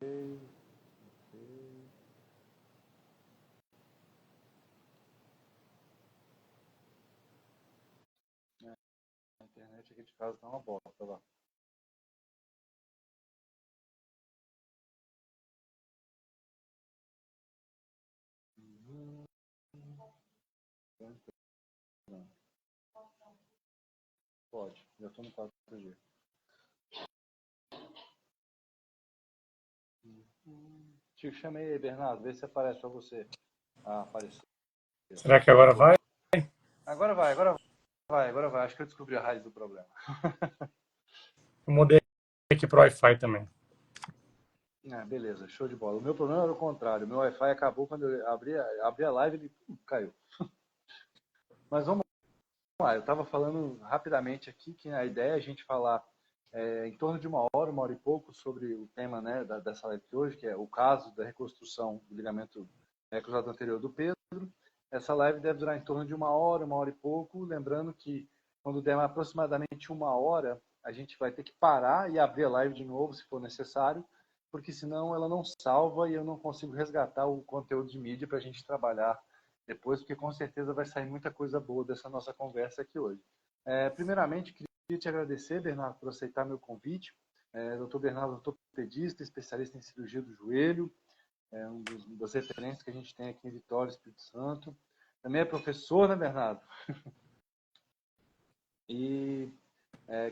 A internet aqui de casa tá uma bosta lá. Pode, já estou no 4G. Te chamei aí, Bernardo, vê se aparece para você. Ah, apareceu. Será que agora vai? Agora vai, agora vai, agora vai. Acho que eu descobri a raiz do problema. Eu mudei aqui pro Wi-Fi também. Beleza, show de bola. O meu problema era o contrário. O meu Wi-Fi acabou quando eu abri a live e ele caiu. Mas vamos lá, eu estava falando rapidamente aqui que a ideia é a gente falar em torno de uma hora e pouco, sobre o tema, né, dessa live de hoje, que é o caso da reconstrução do ligamento cruzado anterior do Pedro. Essa live deve durar em torno de uma hora e pouco. Lembrando que quando der aproximadamente uma hora, a gente vai ter que parar e abrir a live de novo, se for necessário, porque senão ela não salva e eu não consigo resgatar o conteúdo de mídia para a gente trabalhar depois, porque com certeza vai sair muita coisa boa dessa nossa conversa aqui hoje. Primeiramente, queria te agradecer, Bernardo, por aceitar meu convite. Dr. Bernardo é ortopedista, especialista em cirurgia do joelho, das referências que a gente tem aqui em Vitória, Espírito Santo. Também é professor, né, Bernardo? E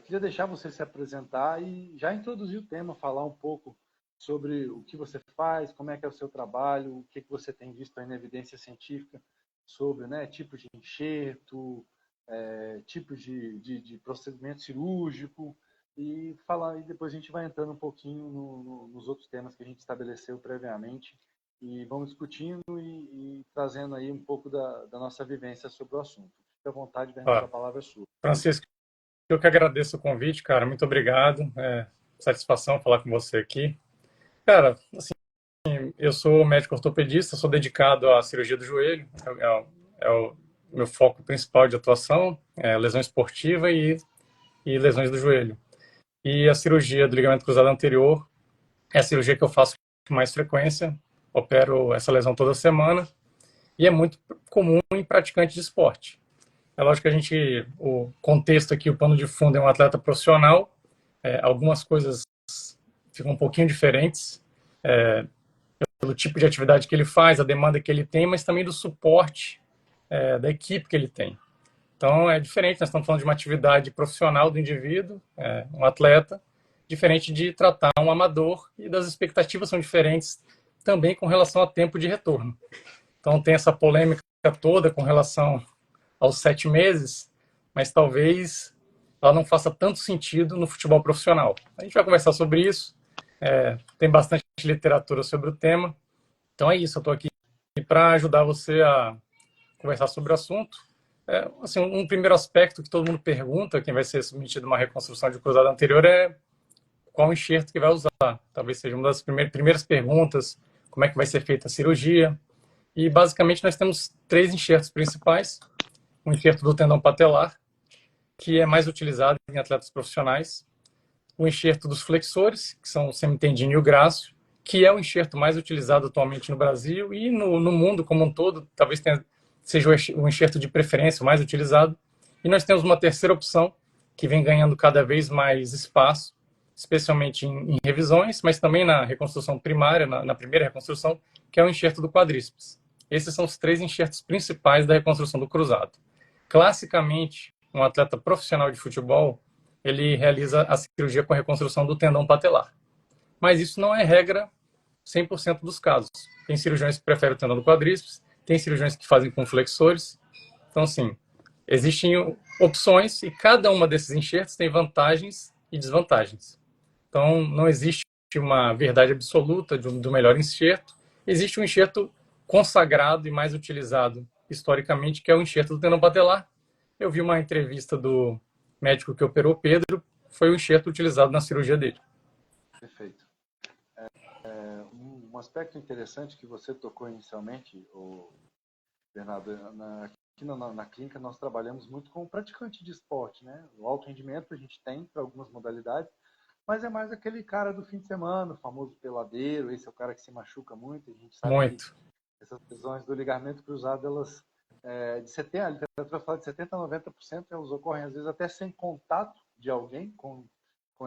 queria deixar você se apresentar e já introduzir o tema, falar um pouco sobre o que você faz, como é que é o seu trabalho, o que você tem visto aí na evidência científica sobre, né, tipos de enxerto, tipos de procedimento cirúrgico, e depois a gente vai entrando um pouquinho nos outros temas que a gente estabeleceu previamente e vamos discutindo e trazendo aí um pouco da nossa vivência sobre o assunto. Fique à vontade, Bernardo, a palavra é sua. Francisco, eu que agradeço o convite, cara. Muito obrigado. Satisfação falar com você aqui. Cara, assim, eu sou médico ortopedista, sou dedicado à cirurgia do joelho. É o meu foco principal de atuação, lesão esportiva e lesões do joelho. E a cirurgia do ligamento cruzado anterior é a cirurgia que eu faço com mais frequência. Opero essa lesão toda semana e é muito comum em praticante de esporte. É lógico que o contexto aqui, o pano de fundo é um atleta profissional. Algumas coisas ficam um pouquinho diferentes, pelo tipo de atividade que ele faz, a demanda que ele tem, mas também do suporte da equipe que ele tem. Então é diferente, nós estamos falando de uma atividade profissional do indivíduo, um atleta, diferente de tratar um amador, e das expectativas são diferentes também com relação ao tempo de retorno. Então tem essa polêmica toda com relação aos 7 meses, mas talvez ela não faça tanto sentido no futebol profissional. A gente vai conversar sobre isso, tem bastante literatura sobre o tema, então é isso, eu estou aqui para ajudar você a conversar sobre o assunto. Assim, um primeiro aspecto que todo mundo pergunta, quem vai ser submetido a uma reconstrução de cruzado anterior, é qual enxerto que vai usar. Talvez seja uma das primeiras perguntas, como é que vai ser feita a cirurgia. E basicamente nós temos 3 enxertos principais. O enxerto do tendão patelar, que é mais utilizado em atletas profissionais. O enxerto dos flexores, que são o semitendino e o grácil, que é o enxerto mais utilizado atualmente no Brasil e no mundo como um todo, talvez seja o enxerto de preferência o mais utilizado. E nós temos uma terceira opção, que vem ganhando cada vez mais espaço, especialmente em revisões, mas também na reconstrução primária, na primeira reconstrução, que é o enxerto do quadríceps. Esses são os 3 enxertos principais da reconstrução do cruzado. Classicamente, um atleta profissional de futebol, ele realiza a cirurgia com a reconstrução do tendão patelar. Mas isso não é regra 100% dos casos. Tem cirurgiões que preferem o tendão do quadríceps, tem cirurgiões que fazem com flexores. Então, assim, existem opções e cada uma desses enxertos tem vantagens e desvantagens. Então, não existe uma verdade absoluta do melhor enxerto. Existe um enxerto consagrado e mais utilizado historicamente, que é o enxerto do tendão patelar. Eu vi uma entrevista do médico que operou Pedro, foi o enxerto utilizado na cirurgia dele. Perfeito. Um aspecto interessante que você tocou inicialmente, Bernardo, aqui na clínica nós trabalhamos muito com praticante de esporte, né? O alto rendimento a gente tem para algumas modalidades, mas é mais aquele cara do fim de semana, o famoso peladeiro, esse é o cara que se machuca muito, a gente sabe que Muito. essas lesões do ligamento cruzado, elas, de 70, a literatura fala de 70% a 90%, elas ocorrem às vezes até sem contato de alguém com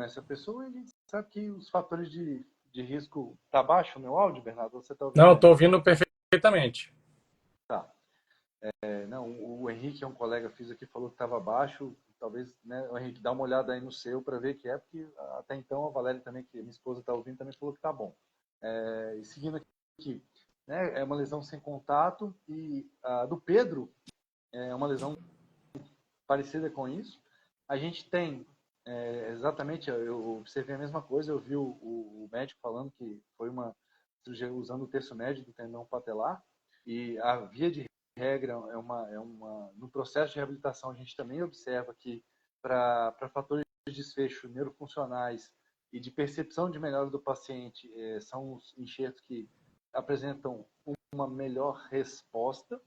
essa pessoa, e a gente sabe que os fatores de risco... Tá baixo o meu áudio, Bernardo? Você está ouvindo Não, bem? estou ouvindo perfeitamente. Tá. Não, o Henrique é um colega, fiz aqui, falou que estava baixo. Talvez, né, o Henrique, dá uma olhada aí no seu para ver que é, porque até então a Valéria também, que minha esposa está ouvindo, também falou que tá bom. E seguindo aqui, né, é uma lesão sem contato, e a do Pedro é uma lesão parecida com isso. A gente tem, exatamente, eu observei a mesma coisa, eu vi o médico falando que foi uma cirurgia usando o terço médio do tendão patelar, e a via de regra no processo de reabilitação a gente também observa que para fatores de desfecho neurofuncionais e de percepção de melhora do paciente, são os enxertos que apresentam uma melhor resposta.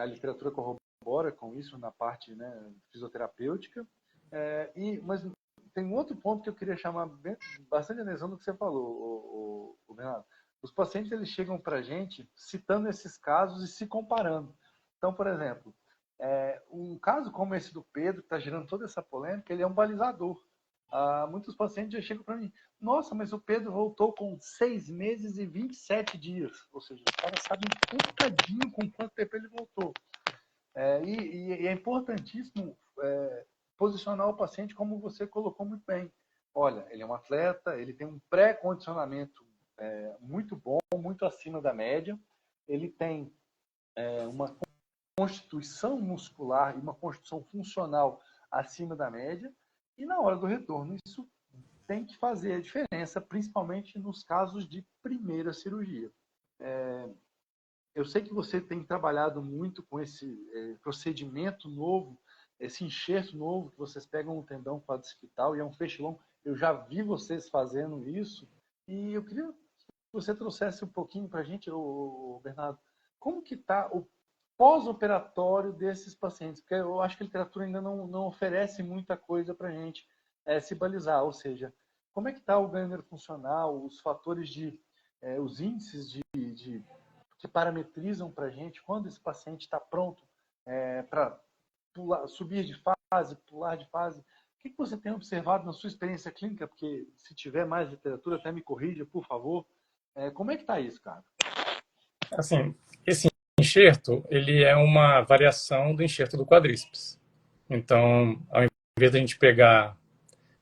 A literatura corrobora com isso na parte, né, fisioterapêutica. Mas tem um outro ponto que eu queria chamar bastante atenção do que você falou, o Bernardo. Os pacientes, eles chegam para a gente citando esses casos e se comparando. Então, por exemplo, um caso como esse do Pedro, que está gerando toda essa polêmica, ele é um balizador. Muitos pacientes já chegam para mim: nossa, mas o Pedro voltou com 6 meses e 27 dias. Ou seja, os caras sabem um bocadinho com quanto tempo ele voltou. E é importantíssimo posicionar o paciente como você colocou muito bem. Olha, ele é um atleta, ele tem um pré-condicionamento muito bom, muito acima da média, ele tem uma constituição muscular e uma constituição funcional acima da média, e na hora do retorno isso tem que fazer a diferença, principalmente nos casos de primeira cirurgia. Eu sei que você tem trabalhado muito com esse procedimento novo, esse enxerto novo, que vocês pegam um tendão quadricipital e é um feixe longo. Eu já vi vocês fazendo isso, e eu queria que você trouxesse um pouquinho para a gente, Bernardo, como que está o pós-operatório desses pacientes, porque eu acho que a literatura ainda não oferece muita coisa para a gente se balizar, ou seja, como é que está o ganho neurofuncional, os fatores os índices que parametrizam para a gente quando esse paciente está pronto para subir de fase, pular de fase. O que você tem observado na sua experiência clínica? Porque se tiver mais literatura, até me corrija, por favor. Como é que está isso, cara? Assim, esse enxerto, ele é uma variação do enxerto do quadríceps. Então, ao invés de a gente pegar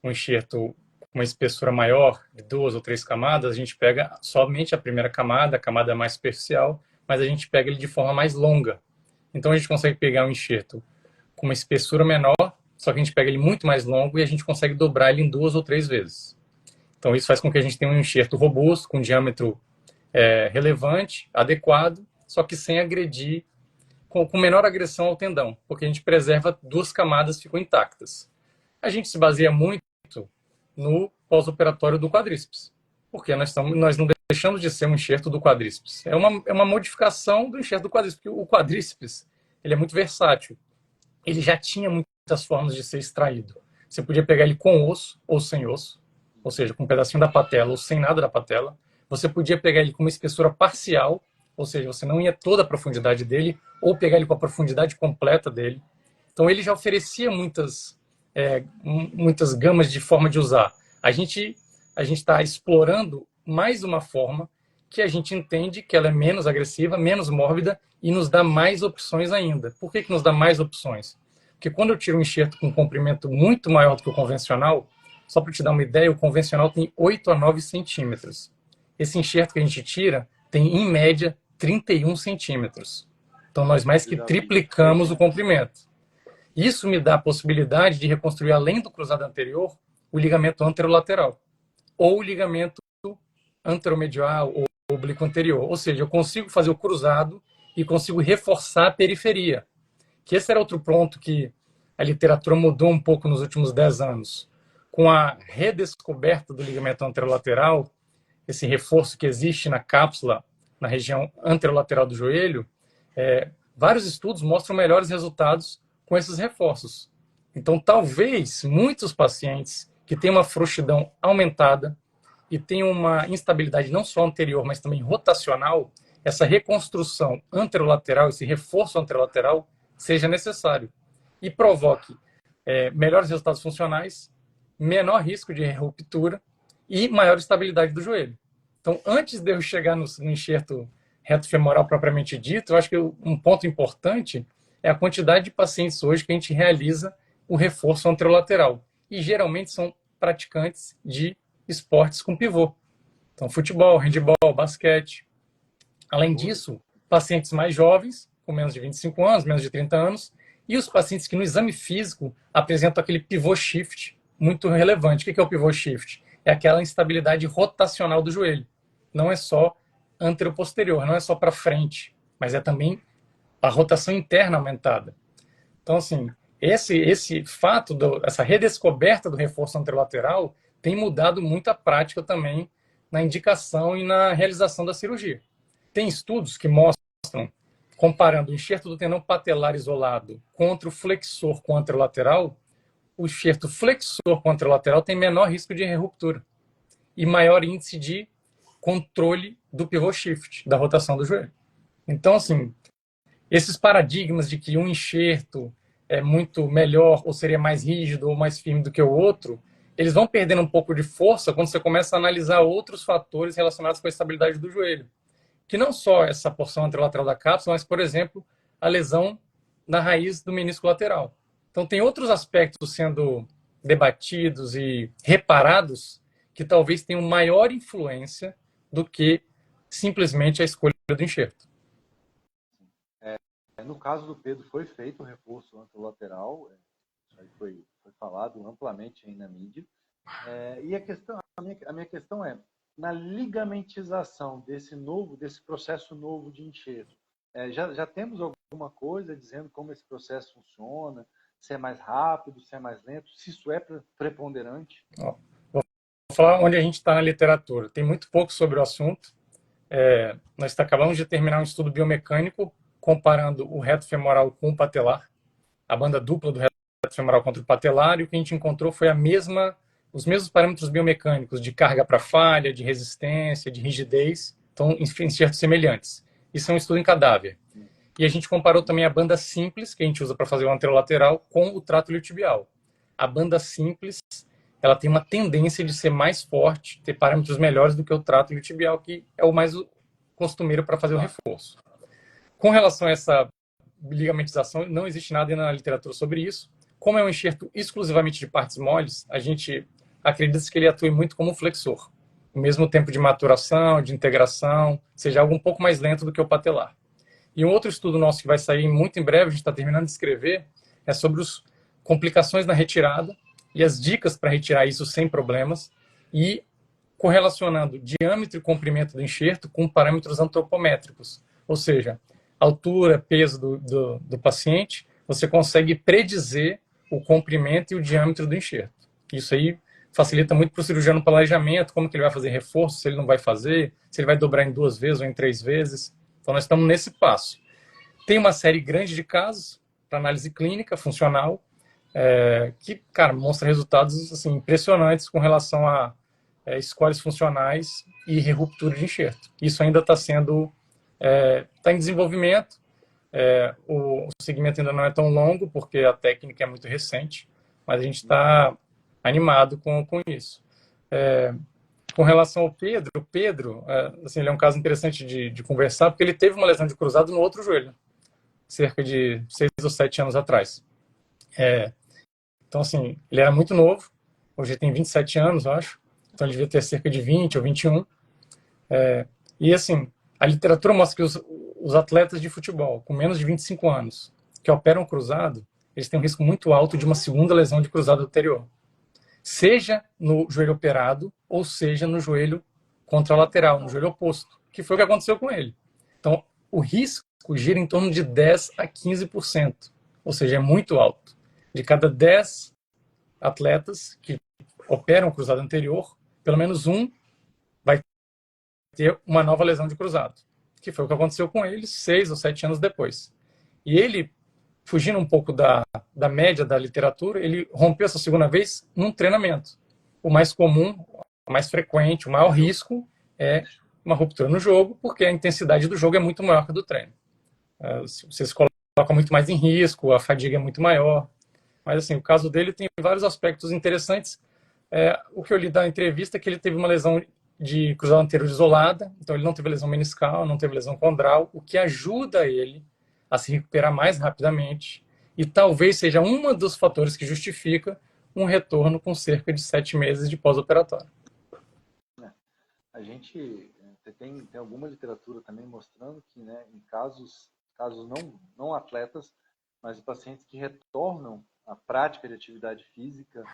um enxerto com uma espessura maior, de 2 ou 3 camadas, a gente pega somente a primeira camada, a camada mais superficial, mas a gente pega ele de forma mais longa. Então, a gente consegue pegar um enxerto com uma espessura menor, só que a gente pega ele muito mais longo e a gente consegue dobrar ele em 2 ou 3 vezes. Então, isso faz com que a gente tenha um enxerto robusto, com diâmetro relevante, adequado, só que sem agredir, com menor agressão ao tendão, porque a gente preserva 2 camadas, ficam intactas. A gente se baseia muito no pós-operatório do quadríceps, porque nós não deixamos de ser um enxerto do quadríceps. É uma modificação do enxerto do quadríceps, porque o quadríceps ele é muito versátil. Ele já tinha muitas formas de ser extraído. Você podia pegar ele com osso ou sem osso, ou seja, com um pedacinho da patela ou sem nada da patela. Você podia pegar ele com uma espessura parcial, ou seja, você não ia toda a profundidade dele, ou pegar ele com a profundidade completa dele. Então, ele já oferecia muitas gamas de forma de usar. A gente está explorando mais uma forma que a gente entende que ela é menos agressiva, menos mórbida e nos dá mais opções ainda. Por que nos dá mais opções? Porque quando eu tiro um enxerto com um comprimento muito maior do que o convencional, só para te dar uma ideia, o convencional tem 8 a 9 centímetros. Esse enxerto que a gente tira tem, em média, 31 centímetros. Então, nós mais que triplicamos o comprimento. Isso me dá a possibilidade de reconstruir, além do cruzado anterior, o ligamento anterolateral ou o ligamento anteromedial ou oblíquo anterior. Ou seja, eu consigo fazer o cruzado e consigo reforçar a periferia. Que esse era outro ponto que a literatura mudou um pouco nos últimos 10 anos. Com a redescoberta do ligamento anterolateral, esse reforço que existe na cápsula, na região anterolateral do joelho, vários estudos mostram melhores resultados com esses reforços. Então, talvez muitos pacientes que tem uma frouxidão aumentada e tem uma instabilidade não só anterior, mas também rotacional, essa reconstrução anterolateral, esse reforço anterolateral, seja necessário e provoque melhores resultados funcionais, menor risco de ruptura e maior estabilidade do joelho. Então, antes de eu chegar no enxerto reto femoral propriamente dito, eu acho que um ponto importante é a quantidade de pacientes hoje que a gente realiza o reforço anterolateral. E geralmente são praticantes de esportes com pivô. Então, futebol, handebol, basquete. Além disso, pacientes mais jovens, com menos de 25 anos, menos de 30 anos, e os pacientes que no exame físico apresentam aquele pivô shift muito relevante. O que é o pivô shift? É aquela instabilidade rotacional do joelho. Não é só anteroposterior, não é só para frente, mas é também a rotação interna aumentada. Então, assim, esse fato, essa redescoberta do reforço anterolateral tem mudado muito a prática também na indicação e na realização da cirurgia. Tem estudos que mostram, comparando o enxerto do tendão patelar isolado contra o flexor com anterolateral, o enxerto flexor com anterolateral tem menor risco de ruptura e maior índice de controle do pivô shift, da rotação do joelho. Então, assim, esses paradigmas de que um enxerto é muito melhor, ou seria mais rígido, ou mais firme do que o outro, eles vão perdendo um pouco de força quando você começa a analisar outros fatores relacionados com a estabilidade do joelho. Que não só essa porção anterolateral da cápsula, mas, por exemplo, a lesão na raiz do menisco lateral. Então, tem outros aspectos sendo debatidos e reparados que talvez tenham maior influência do que simplesmente a escolha do enxerto. No caso do Pedro, foi feito o reforço anterolateral, isso aí foi falado amplamente aí na mídia. E a minha questão é, na ligamentização desse processo novo de enxerto, já temos alguma coisa dizendo como esse processo funciona, se é mais rápido, se é mais lento, se isso é preponderante? Vou falar onde a gente está na literatura. Tem muito pouco sobre o assunto. Nós acabamos de terminar um estudo biomecânico comparando o reto femoral com o patelar, a banda dupla do reto femoral contra o patelar, e o que a gente encontrou foi os mesmos parâmetros biomecânicos de carga para falha, de resistência, de rigidez, então enxertos semelhantes. Isso é um estudo em cadáver. E a gente comparou também a banda simples, que a gente usa para fazer o anterolateral, com o trato iliotibial. A banda simples, ela tem uma tendência de ser mais forte, ter parâmetros melhores do que o trato iliotibial, que é o mais costumeiro para fazer o reforço. Com relação a essa ligamentização, não existe nada na literatura sobre isso. Como é um enxerto exclusivamente de partes moles, a gente acredita que ele atue muito como flexor. O mesmo tempo de maturação, de integração, seja algo um pouco mais lento do que o patelar. E um outro estudo nosso que vai sair muito em breve, a gente está terminando de escrever, é sobre as complicações na retirada e as dicas para retirar isso sem problemas e correlacionando diâmetro e comprimento do enxerto com parâmetros antropométricos, ou seja, altura, peso do paciente, você consegue predizer o comprimento e o diâmetro do enxerto. Isso aí facilita muito para o cirurgião no planejamento, como que ele vai fazer reforço, se ele não vai fazer, se ele vai dobrar em 2 vezes ou em 3 vezes. Então, nós estamos nesse passo. Tem uma série grande de casos para análise clínica, funcional, que, cara, mostra resultados assim, impressionantes com relação a scores funcionais e ruptura de enxerto. Isso ainda está em desenvolvimento. O segmento ainda não é tão longo, porque a técnica é muito recente, mas a gente está animado com isso. Com relação ao Pedro, o Pedro, assim, ele é um caso interessante de conversar, porque ele teve uma lesão de cruzado no outro joelho, cerca de 6 ou 7 anos atrás. Então, assim, ele era muito novo, hoje ele tem 27 anos, eu acho, então ele devia ter cerca de 20 ou 21. E, assim, a literatura mostra que os atletas de futebol com menos de 25 anos que operam cruzado, eles têm um risco muito alto de uma segunda lesão de cruzado anterior. Seja no joelho operado, ou seja no joelho contralateral, no joelho oposto, que foi o que aconteceu com ele. Então, o risco gira em torno de 10 a 15%, ou seja, é muito alto. De cada 10 atletas que operam cruzado anterior, pelo menos um vai ter uma nova lesão de cruzado, que foi o que aconteceu com ele 6 ou 7 anos depois. E ele, fugindo um pouco da média da literatura, ele rompeu essa segunda vez num treinamento. o mais comum, o mais frequente, o maior risco é uma ruptura no jogo, porque a intensidade do jogo é muito maior que a do treino. Você se coloca muito mais em risco, a fadiga é muito maior. Mas, assim, o caso dele tem vários aspectos interessantes. O que eu li da entrevista é que ele teve uma lesão de cruzado anterior isolada, então ele não teve lesão meniscal, não teve lesão condral, o que ajuda ele a se recuperar mais rapidamente e talvez seja um dos fatores que justifica um retorno com cerca de 7 meses de pós-operatório. A gente tem alguma literatura também mostrando que, né, em casos não atletas, mas pacientes que retornam à prática de atividade física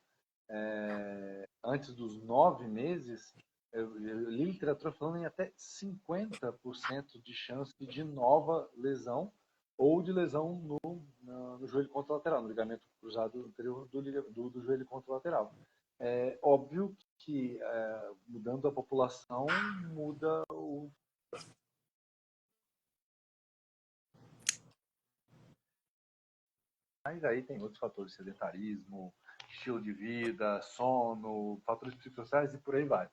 antes dos 9 meses, eu li literatura falando em até 50% de chance de nova lesão ou de lesão no joelho contralateral, no ligamento cruzado anterior do joelho contralateral. É óbvio que mudando a população, muda o... Mas aí tem outros fatores, sedentarismo, estilo de vida, sono, fatores psicossociais e por aí vai.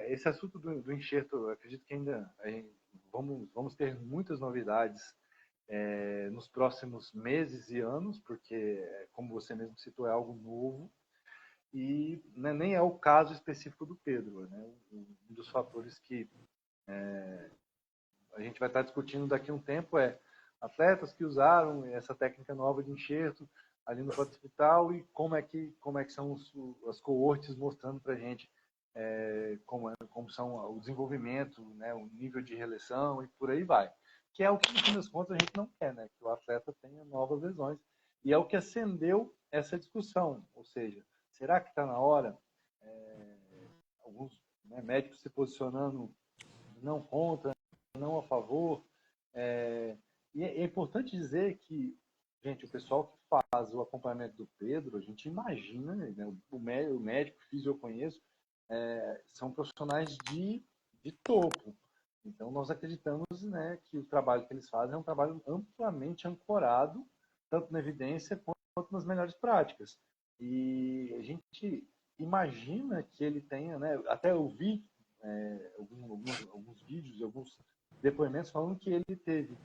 Esse assunto do enxerto, eu acredito que ainda vamos ter muitas novidades nos próximos meses e anos, porque, como você mesmo citou, é algo novo e, né, nem é o caso específico do Pedro. Né? Um dos fatores que a gente vai estar discutindo daqui a um tempo é atletas que usaram essa técnica nova de enxerto ali no hospital e como é que são as coortes mostrando para a gente como são o desenvolvimento, né, o nível de reeleição e por aí vai. Que é o que, no fim das contas, a gente não quer, né? Que o atleta tenha novas lesões. E é o que acendeu essa discussão. Ou seja, será que está na hora? Alguns, né, médicos se posicionando não contra, não a favor. E é importante dizer que, gente, o pessoal que faz o acompanhamento do Pedro, a gente imagina, né, o médico que eu conheço, são profissionais de topo. Então, nós acreditamos, né, que o trabalho que eles fazem é um trabalho amplamente ancorado, tanto na evidência quanto nas melhores práticas. E a gente imagina que ele tenha, né, até eu vi alguns vídeos e alguns depoimentos falando que ele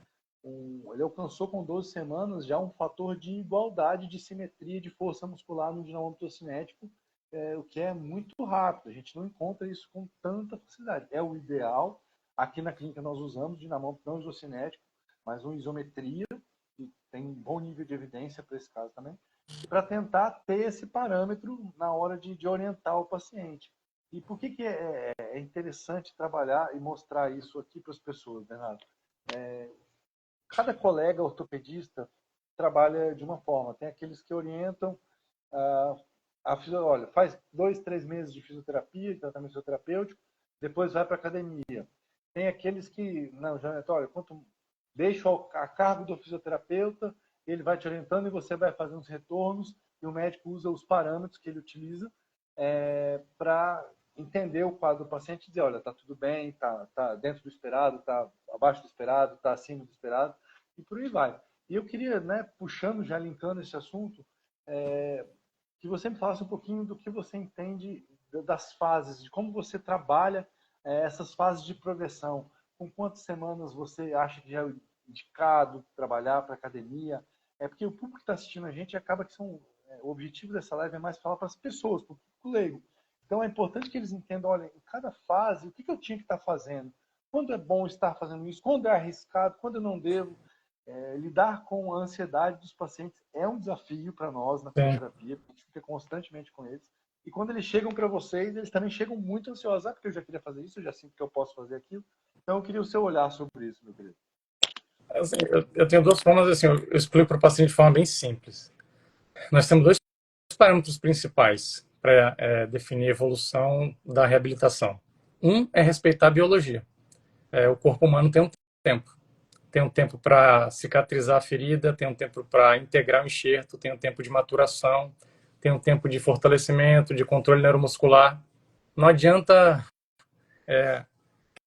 alcançou com 12 semanas já um fator de igualdade, de simetria, de força muscular no dinamômetro cinético, o que é muito rápido. A gente não encontra isso com tanta facilidade. É o ideal. Aqui na clínica nós usamos dinamômetro não isocinético, mas uma isometria, que tem um bom nível de evidência para esse caso também, para tentar ter esse parâmetro na hora de orientar o paciente. E por que é interessante trabalhar e mostrar isso aqui para as pessoas, Bernardo? Cada colega ortopedista trabalha de uma forma. Tem aqueles que orientam olha, faz 2, 3 meses de fisioterapia, de tratamento fisioterapêutico, depois vai para a academia. Tem aqueles que, não, olha, deixa a cargo do fisioterapeuta, ele vai te orientando e você vai fazendo os retornos e o médico usa os parâmetros que ele utiliza para entender o quadro do paciente e dizer, olha, está tudo bem, está dentro do esperado, está abaixo do esperado, está acima do esperado e por aí vai. E eu queria, né, puxando, já linkando esse assunto, que você me falasse um pouquinho do que você entende das fases, de como você trabalha essas fases de progressão. Com quantas semanas você acha que já é indicado trabalhar para academia? Porque o público que está assistindo a gente acaba que o objetivo dessa live é mais falar para as pessoas, para o público leigo. Então é importante que eles entendam, olha, em cada fase, o que eu tinha que estar fazendo? Quando é bom estar fazendo isso? Quando é arriscado? Quando eu não devo? Lidar com a ansiedade dos pacientes é um desafio para nós na fisioterapia, porque a gente fica constantemente com eles. E quando eles chegam para vocês, eles também chegam muito ansiosos. Porque eu já queria fazer isso, eu já sinto que eu posso fazer aquilo. Então eu queria o seu olhar sobre isso, meu querido. Assim, eu tenho duas formas, assim, eu explico para o paciente de forma bem simples. Nós temos dois parâmetros principais para definir a evolução da reabilitação. Um é respeitar a biologia. O corpo humano tem um tempo. Tem um tempo para cicatrizar a ferida, tem um tempo para integrar o enxerto, tem um tempo de maturação, tem um tempo de fortalecimento, de controle neuromuscular. Não adianta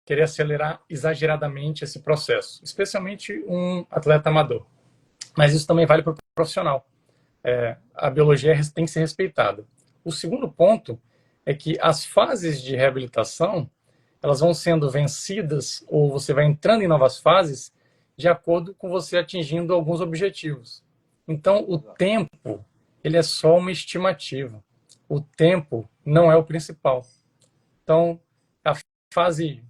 querer acelerar exageradamente esse processo, especialmente um atleta amador. Mas isso também vale para o profissional. A biologia tem que ser respeitada. O segundo ponto é que as fases de reabilitação, elas vão sendo vencidas ou você vai entrando em novas fases de acordo com você atingindo alguns objetivos. Então, o tempo, ele é só uma estimativa. O tempo não é o principal. Então, a fase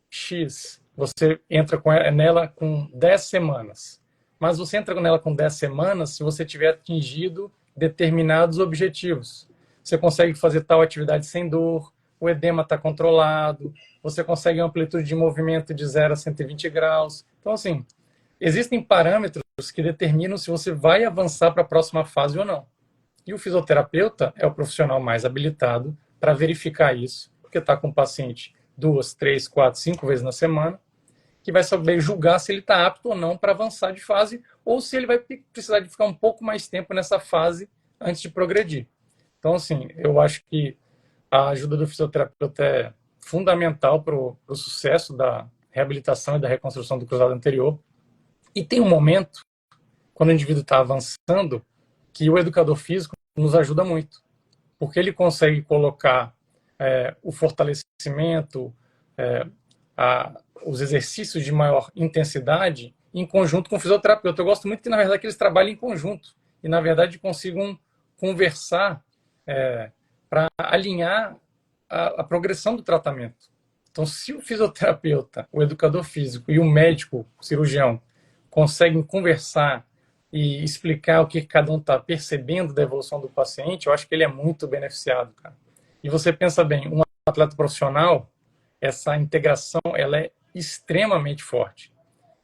X, você entra nela com 10 semanas. Mas você entra nela com 10 semanas se você tiver atingido determinados objetivos. Você consegue fazer tal atividade sem dor, o edema está controlado, você consegue uma amplitude de movimento de 0 a 120 graus. Então, assim, existem parâmetros que determinam se você vai avançar para a próxima fase ou não. E o fisioterapeuta é o profissional mais habilitado para verificar isso, porque está com o paciente 2, 3, 4, 5 vezes na semana, que vai saber julgar se ele está apto ou não para avançar de fase, ou se ele vai precisar de ficar um pouco mais tempo nessa fase antes de progredir. Então, assim, eu acho que a ajuda do fisioterapeuta é fundamental para o sucesso da reabilitação e da reconstrução do cruzado anterior. E tem um momento, quando o indivíduo está avançando, que o educador físico nos ajuda muito, porque ele consegue colocar o fortalecimento, os exercícios de maior intensidade em conjunto com o fisioterapeuta. Eu gosto muito que, na verdade, que eles trabalhem em conjunto e, na verdade, consigam conversar para alinhar a progressão do tratamento. Então, se o fisioterapeuta, o educador físico e o médico, o cirurgião, conseguem conversar e explicar o que cada um está percebendo da evolução do paciente, eu acho que ele é muito beneficiado, cara. E você pensa bem, um atleta profissional, essa integração, ela é extremamente forte.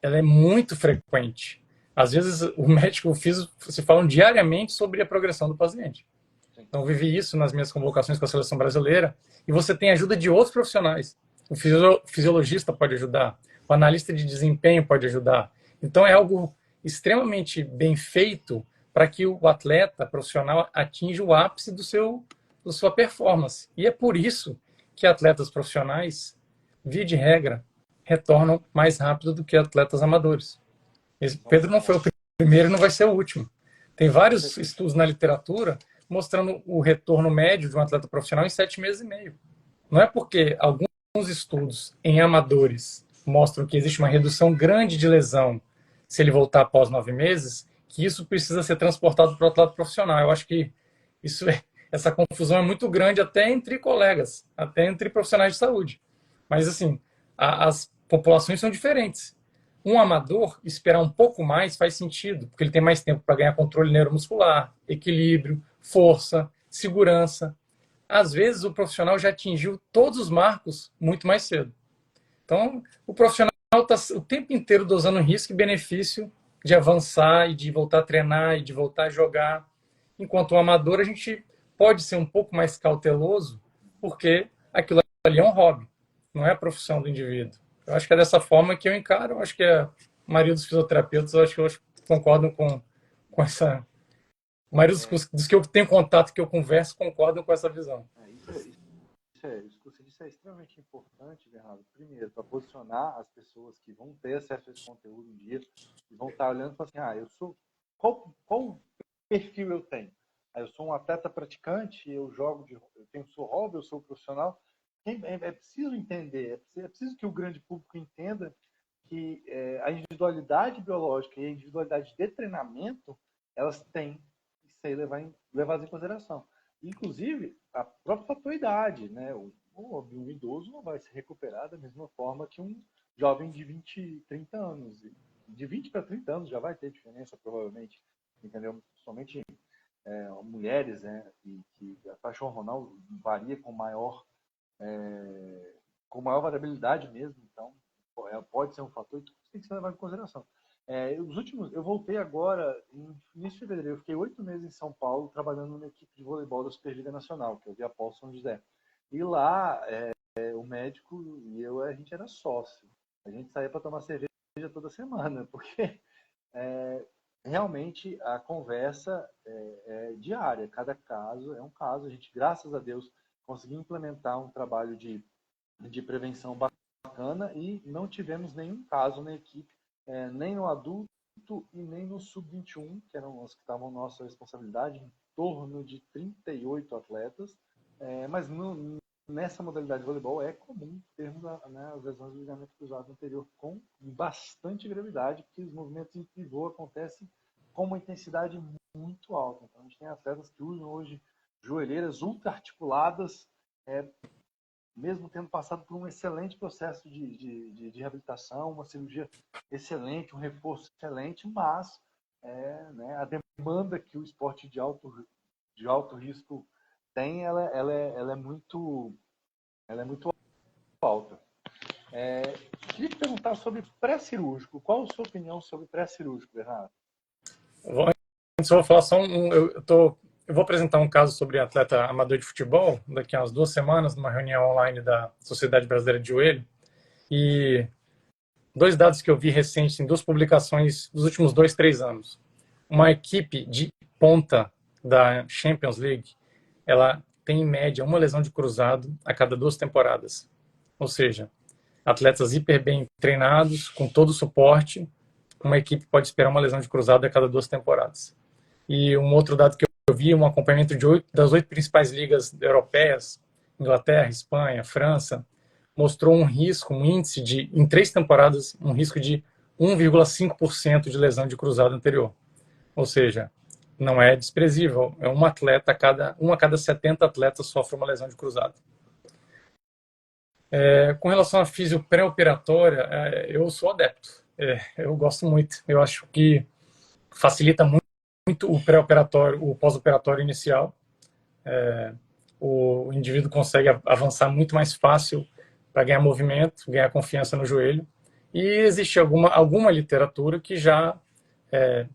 Ela é muito frequente. Às vezes, o médico e o físico se falam diariamente sobre a progressão do paciente. Então, eu vivi isso nas minhas convocações com a seleção brasileira. E você tem ajuda de outros profissionais. O fisiologista pode ajudar, o analista de desempenho pode ajudar. Então, é algo extremamente bem feito para que o atleta profissional atinja o ápice da sua performance. E é por isso que atletas profissionais, via de regra, retornam mais rápido do que atletas amadores. Pedro não foi o primeiro e não vai ser o último. Tem vários estudos na literatura mostrando o retorno médio de um atleta profissional em 7 meses e meio. Não é porque alguns estudos em amadores mostram que existe uma redução grande de lesão se ele voltar após 9 meses, que isso precisa ser transportado para o atleta profissional. Eu acho que essa confusão é muito grande até entre colegas, até entre profissionais de saúde. Mas, assim, as populações são diferentes. Um amador esperar um pouco mais faz sentido, porque ele tem mais tempo para ganhar controle neuromuscular, equilíbrio, força, segurança. Às vezes, o profissional já atingiu todos os marcos muito mais cedo. Então, o profissional está o tempo inteiro dosando risco e benefício de avançar e de voltar a treinar e de voltar a jogar. Enquanto o amador, a gente pode ser um pouco mais cauteloso, porque aquilo ali é um hobby, não é a profissão do indivíduo. Eu acho que é dessa forma que eu encaro. Eu acho que a maioria dos fisioterapeutas, eu acho que concordam com essa. A maioria dos que eu tenho contato, que eu converso, concordam com essa visão. Isso que você disse é extremamente importante, Bernardo. Primeiro, para posicionar as pessoas que vão ter acesso a esse conteúdo um dia e vão estar olhando e falando assim, eu sou... Qual perfil eu tenho? Eu sou um atleta praticante, eu sou hobby, eu sou profissional. É preciso entender, é preciso que o grande público entenda que a individualidade biológica e a individualidade de treinamento, elas têm que ser levadas em consideração. Inclusive, a própria fator idade, né? Um idoso não vai se recuperar da mesma forma que um jovem de 20, 30 anos. De 20 para 30 anos já vai ter diferença, provavelmente, entendeu? Somente mulheres, né? E que a taxa hormonal varia com maior variabilidade mesmo, então pode ser um fator que tem que ser levado em consideração. Eu voltei agora em início de fevereiro, eu fiquei 8 meses em São Paulo trabalhando numa equipe de voleibol da Superliga Nacional, que é o Viapol São José. E lá, o médico e eu, a gente era sócio. A gente saía para tomar cerveja toda semana, porque realmente a conversa é diária, cada caso é um caso. A gente, graças a Deus, conseguiu implementar um trabalho de prevenção bacana e não tivemos nenhum caso na equipe, nem no adulto e nem no sub-21, que eram os que estavam nossa responsabilidade, torno de 38 atletas, mas nessa modalidade de voleibol é comum termos as lesões do ligamento cruzado anterior com bastante gravidade, porque os movimentos em pivô acontecem com uma intensidade muito alta. Então, a gente tem atletas que usam hoje joelheiras ultra articuladas, mesmo tendo passado por um excelente processo de reabilitação, uma cirurgia excelente, um reforço excelente, mas a demanda que o esporte de alto risco tem, ela é muito alta. Queria te perguntar sobre pré-cirúrgico. Qual a sua opinião sobre pré-cirúrgico, Bernardo? Antes eu vou falar só eu vou apresentar um caso sobre atleta amador de futebol daqui a umas 2 semanas, numa reunião online da Sociedade Brasileira de Joelho. E 2 dados que eu vi recentes em 2 publicações dos últimos 2, 3 anos. Uma equipe de ponta da Champions League, ela tem em média uma lesão de cruzado a cada 2 temporadas. Ou seja, atletas hiper bem treinados, com todo o suporte, uma equipe pode esperar uma lesão de cruzado a cada 2 temporadas. E um outro dado que eu vi, um acompanhamento das 8 principais ligas europeias, Inglaterra, Espanha, França, mostrou um risco, um índice em 3 temporadas, um risco de 1,5% de lesão de cruzado anterior. Ou seja, não é desprezível, é um atleta a cada 70 atletas sofre uma lesão de cruzado. Com relação à fisio pré-operatória, eu sou adepto, eu gosto muito, eu acho que facilita muito o pré-operatório, o pós-operatório inicial. O indivíduo consegue avançar muito mais fácil para ganhar movimento, ganhar confiança no joelho. E existe alguma literatura que já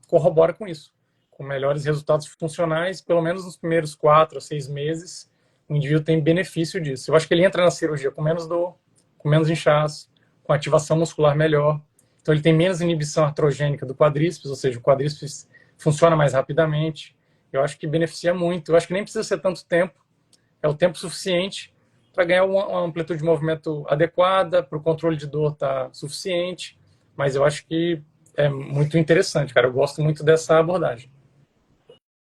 corrobora com isso, com melhores resultados funcionais, pelo menos nos primeiros 4 a 6 meses, o indivíduo tem benefício disso. Eu acho que ele entra na cirurgia com menos dor, com menos inchaço, com ativação muscular melhor. Então ele tem menos inibição artrogênica do quadríceps, ou seja, o quadríceps funciona mais rapidamente. Eu acho que beneficia muito. Eu acho que nem precisa ser tanto tempo. É o tempo suficiente para ganhar uma amplitude de movimento adequada, para o controle de dor estar suficiente. Mas eu acho que é muito interessante, cara. Eu gosto muito dessa abordagem.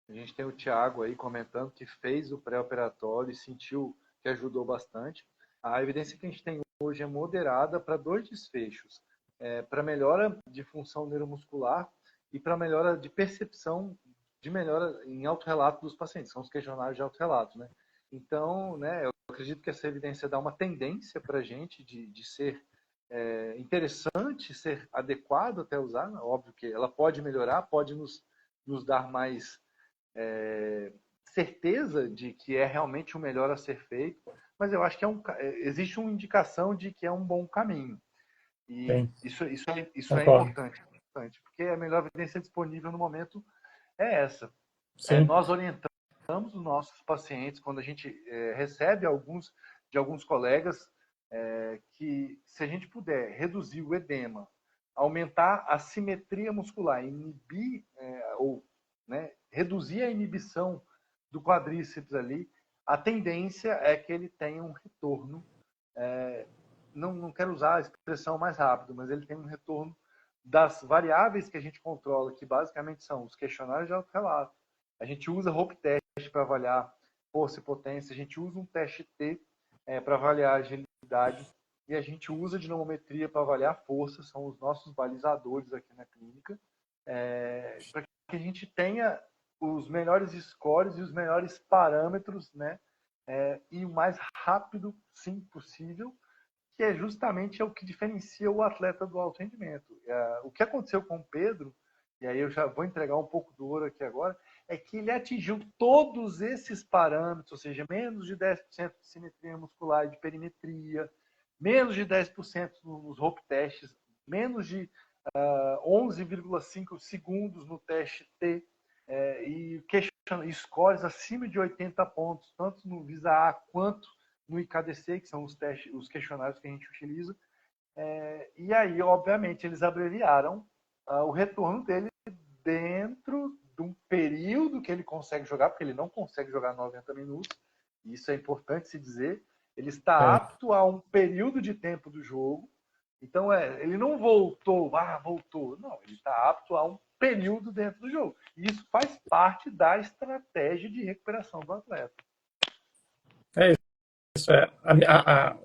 A gente tem o Thiago aí comentando que fez o pré-operatório e sentiu que ajudou bastante. A evidência que a gente tem hoje é moderada para 2 desfechos. Para melhora de função neuromuscular e para melhora de percepção de melhora em autorrelato dos pacientes, são os questionários de autorrelato, né? Então, eu acredito que essa evidência dá uma tendência para a gente de ser interessante, ser adequado até usar, né? Óbvio que ela pode melhorar, pode nos dar mais certeza de que é realmente o melhor a ser feito, mas eu acho que existe uma indicação de que é um bom caminho. E Sim, isso é importante, porque a melhor evidência disponível no momento é essa. Nós orientamos os nossos pacientes, quando a gente recebe de alguns colegas, que se a gente puder reduzir o edema, aumentar a simetria muscular, inibir reduzir a inibição do quadríceps ali, a tendência é que ele tenha um retorno, não quero usar a expressão mais rápido, mas ele tem um retorno das variáveis que a gente controla, que basicamente são os questionários de autorrelato. A gente usa Hope Test para avaliar força e potência, a gente usa um teste T para avaliar agilidade, e a gente usa dinamometria para avaliar força, são os nossos balizadores aqui na clínica, para que a gente tenha os melhores scores e os melhores parâmetros, né? E o mais rápido, sim, possível, que é justamente o que diferencia o atleta do alto rendimento. O que aconteceu com o Pedro, e aí eu já vou entregar um pouco do ouro aqui agora, é que ele atingiu todos esses parâmetros, ou seja, menos de 10% de simetria muscular e de perimetria, menos de 10% nos Hope Tests, menos de 11,5 segundos no teste T, e scores acima de 80 pontos, tanto no Visa A quanto no IKDC, que são os questionários que a gente utiliza. E aí, obviamente, eles abreviaram o retorno dele dentro de um período que ele consegue jogar, porque ele não consegue jogar 90 minutos, e isso é importante se dizer. Ele está apto a um período de tempo do jogo, Então, ele não voltou, voltou. Não, ele está apto a um período dentro do jogo. E isso faz parte da estratégia de recuperação do atleta. É isso.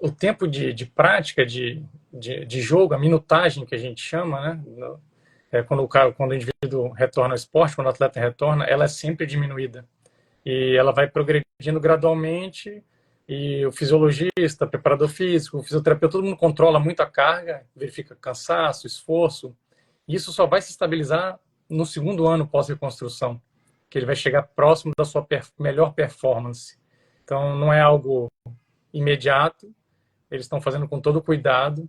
O tempo de prática, de jogo, a minutagem que a gente chama, né? Quando o indivíduo retorna ao esporte, quando o atleta retorna, ela é sempre diminuída. E ela vai progredindo gradualmente, e o fisiologista, o preparador físico, o fisioterapeuta, todo mundo controla muito a carga, verifica cansaço, esforço, e isso só vai se estabilizar no segundo ano pós-reconstrução, que ele vai chegar próximo da sua melhor performance. Então, não é algo imediato, eles estão fazendo com todo cuidado,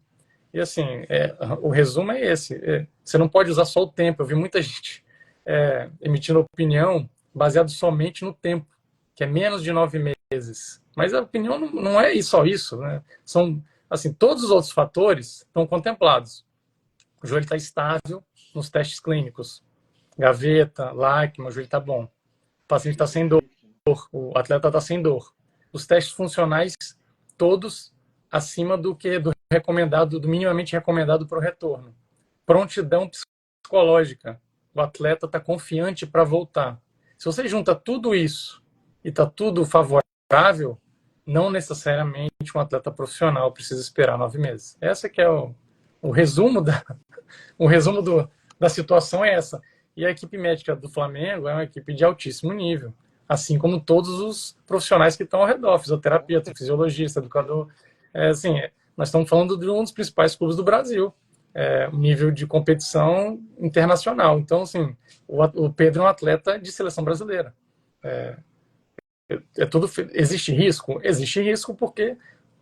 e assim, o resumo é esse, você não pode usar só o tempo. Eu vi muita gente emitindo opinião baseado somente no tempo, que é menos de 9 meses. Mas a opinião não é só isso, né? São, assim, todos os outros fatores estão contemplados. O joelho está estável nos testes clínicos. Gaveta, LACMA, o joelho está bom. O paciente está sem dor, o atleta está sem dor. Os testes funcionais, todos acima do que do recomendado, do minimamente recomendado para o retorno. Prontidão psicológica. O atleta está confiante para voltar. Se você junta tudo isso e está tudo favorável, não necessariamente um atleta profissional precisa esperar 9 meses. Essa que é o resumo da situação é essa. E a equipe médica do Flamengo é uma equipe de altíssimo nível, assim como todos os profissionais que estão ao redor, fisioterapeuta, fisiologista, educador. Assim, nós estamos falando de um dos principais clubes do Brasil, um nível de competição internacional. Então, assim, o Pedro é um atleta de seleção brasileira. Existe risco? Existe risco porque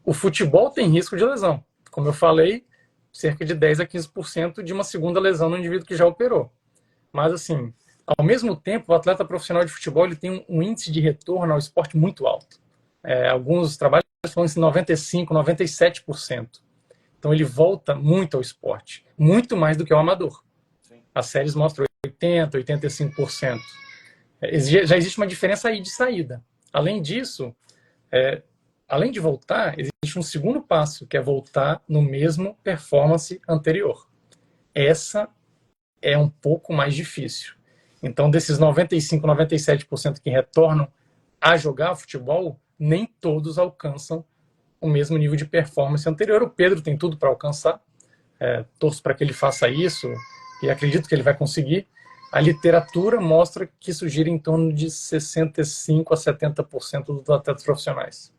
o futebol tem risco de lesão. Como eu falei, cerca de 10 a 15% de uma segunda lesão no indivíduo que já operou. Mas, assim, ao mesmo tempo, o atleta profissional de futebol ele tem um índice de retorno ao esporte muito alto. Alguns trabalhos falam em 95%, 97%. Então, ele volta muito ao esporte, muito mais do que o amador. Sim. As séries mostram 80%, 85%. Já existe uma diferença aí de saída. Além disso, além de voltar, existe um segundo passo, que é voltar no mesmo performance anterior. Essa é um pouco mais difícil. Então, desses 95%, 97% que retornam a jogar futebol, nem todos alcançam o mesmo nível de performance anterior. O Pedro tem tudo para alcançar. Torço para que ele faça isso e acredito que ele vai conseguir. A literatura mostra que isso gira em torno de 65% a 70% dos atletas profissionais.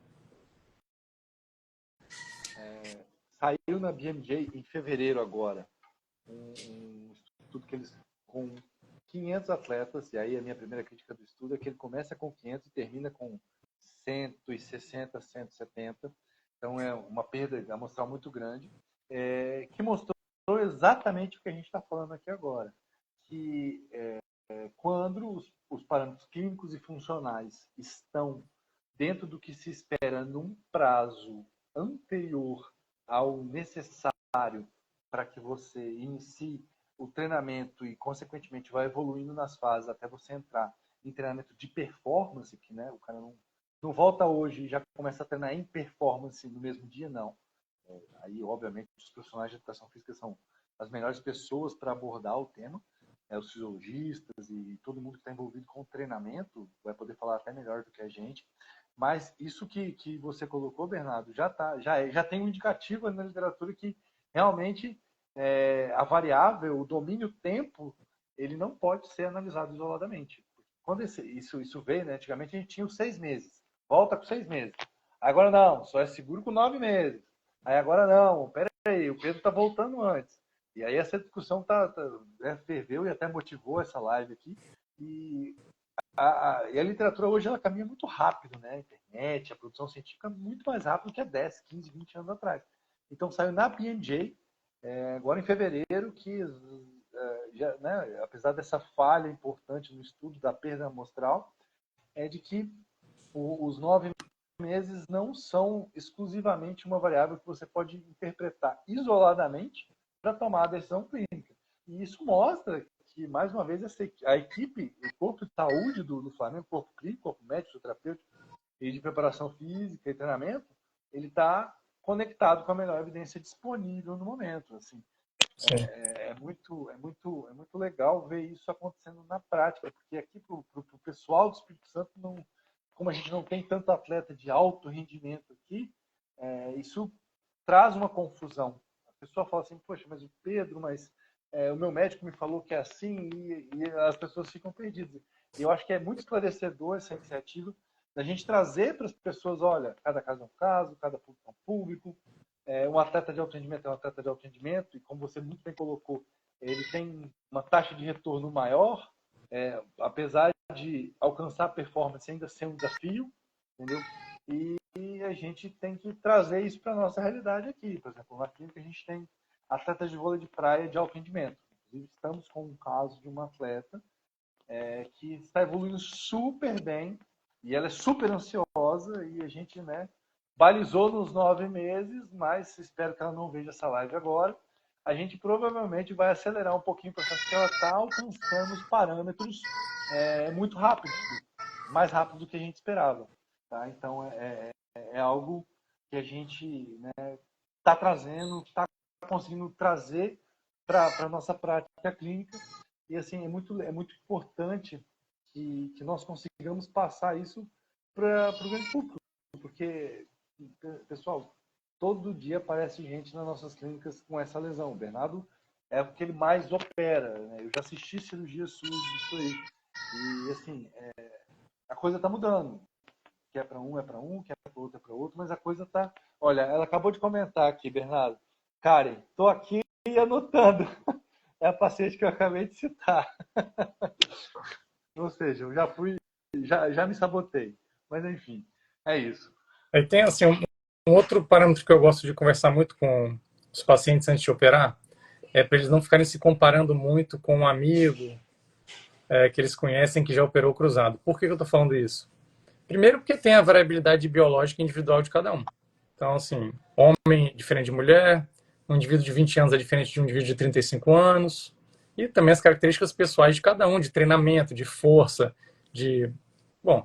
Saiu na BMJ em fevereiro agora um estudo que eles com 500 atletas, e aí a minha primeira crítica do estudo é que ele começa com 500 e termina com 160, 170. Então é uma perda amostral muito grande, que mostrou exatamente o que a gente está falando aqui agora, que quando os parâmetros clínicos e funcionais estão dentro do que se espera num prazo anterior ao necessário para que você inicie o treinamento e, consequentemente, vai evoluindo nas fases até você entrar em treinamento de performance, que né, o cara não volta hoje e já começa a treinar em performance no mesmo dia, não. Aí, obviamente, os profissionais de educação física são as melhores pessoas para abordar o tema, os fisiologistas e todo mundo que está envolvido com o treinamento vai poder falar até melhor do que a gente. Mas isso que você colocou, Bernardo, já tem um indicativo na literatura que realmente a variável, o domínio tempo, ele não pode ser analisado isoladamente. Quando isso veio, né, antigamente a gente tinha os 6 meses, volta com 6 meses. Agora não, só é seguro com 9 meses. Aí agora não, peraí, o Pedro está voltando antes. E aí essa discussão ferveu e até motivou essa live aqui. E a literatura hoje ela caminha muito rápido, né? A internet, a produção científica muito mais rápido que há 10, 15, 20 anos atrás. Então saiu na BMJ, agora em fevereiro, que já, né, apesar dessa falha importante no estudo da perda amostral, é de que os 9 meses não são exclusivamente uma variável que você pode interpretar isoladamente para tomar a decisão clínica. E isso mostra que, mais uma vez, a equipe, o corpo de saúde do Flamengo, corpo clínico, corpo médico, terapêutico e de preparação física e treinamento, ele está conectado com a melhor evidência disponível no momento. Assim, Sim. é muito legal ver isso acontecendo na prática, porque aqui para o pessoal do Espírito Santo, não, como a gente não tem tanto atleta de alto rendimento aqui, isso traz uma confusão. A pessoa fala assim, poxa, mas o Pedro, o meu médico me falou que é assim, e as pessoas ficam perdidas. E eu acho que é muito esclarecedor essa iniciativa da gente trazer para as pessoas, olha, cada caso é um caso, cada público é um público, um atleta de alto rendimento é um atleta de alto rendimento, e como você muito bem colocou, ele tem uma taxa de retorno maior, apesar de alcançar a performance ainda ser um desafio, entendeu? E a gente tem que trazer isso para a nossa realidade aqui. Por exemplo, na clínica a gente tem atletas de vôlei de praia de alto rendimento. Inclusive, estamos com um caso de uma atleta que está evoluindo super bem, e ela é super ansiosa, e a gente, balizou nos 9 meses, mas espero que ela não veja essa live agora. A gente provavelmente vai acelerar um pouquinho o processo, porque ela está alcançando os parâmetros muito rápido, mais rápido do que a gente esperava. Tá? Então, é algo que a gente está trazendo, está conseguindo trazer para a nossa prática clínica. E assim, é muito importante que nós consigamos passar isso para o grande público. Porque, pessoal, todo dia aparece gente nas nossas clínicas com essa lesão. O Bernardo é o que ele mais opera. Né? Eu já assisti cirurgia SUS disso aí. E assim, a coisa está mudando. Que é para um, que é para outro, mas a coisa está... Olha, ela acabou de comentar aqui, Bernardo. Karen, estou aqui anotando. É a paciente que eu acabei de citar. Ou seja, eu já me sabotei. Mas enfim, é isso. Aí tem assim, um outro parâmetro que eu gosto de conversar muito com os pacientes antes de operar, para eles não ficarem se comparando muito com um amigo que eles conhecem que já operou cruzado. Por que eu estou falando isso? Primeiro porque tem a variabilidade biológica individual de cada um. Então, assim, homem diferente de mulher, um indivíduo de 20 anos é diferente de um indivíduo de 35 anos, e também as características pessoais de cada um, de treinamento, de força,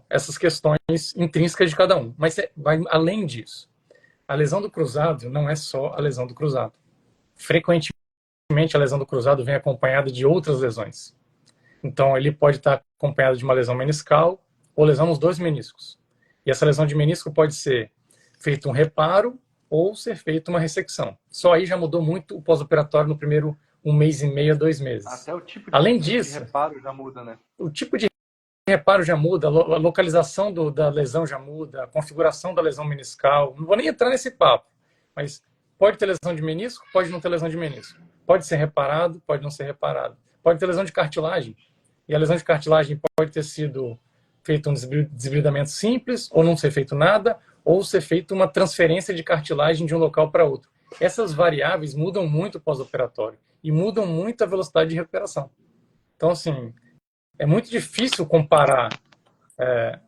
essas questões intrínsecas de cada um. Mas vai além disso. A lesão do cruzado não é só a lesão do cruzado. Frequentemente, a lesão do cruzado vem acompanhada de outras lesões. Então, ele pode estar acompanhado de uma lesão meniscal ou lesão nos 2 meniscos. E essa lesão de menisco pode ser feito um reparo ou ser feita uma ressecção. Só aí já mudou muito o pós-operatório no primeiro 1 mês e meio a 2 meses. Até o tipo Além disso, de reparo já muda, né? O tipo de reparo já muda, a localização da lesão já muda, a configuração da lesão meniscal. Não vou nem entrar nesse papo, mas pode ter lesão de menisco, pode não ter lesão de menisco. Pode ser reparado, pode não ser reparado. Pode ter lesão de cartilagem, e a lesão de cartilagem pode ter sido feito um desbridamento simples, ou não ser feito nada, ou ser feito uma transferência de cartilagem de um local para outro. Essas variáveis mudam muito pós-operatório e mudam muito a velocidade de recuperação. Então, assim, é muito difícil comparar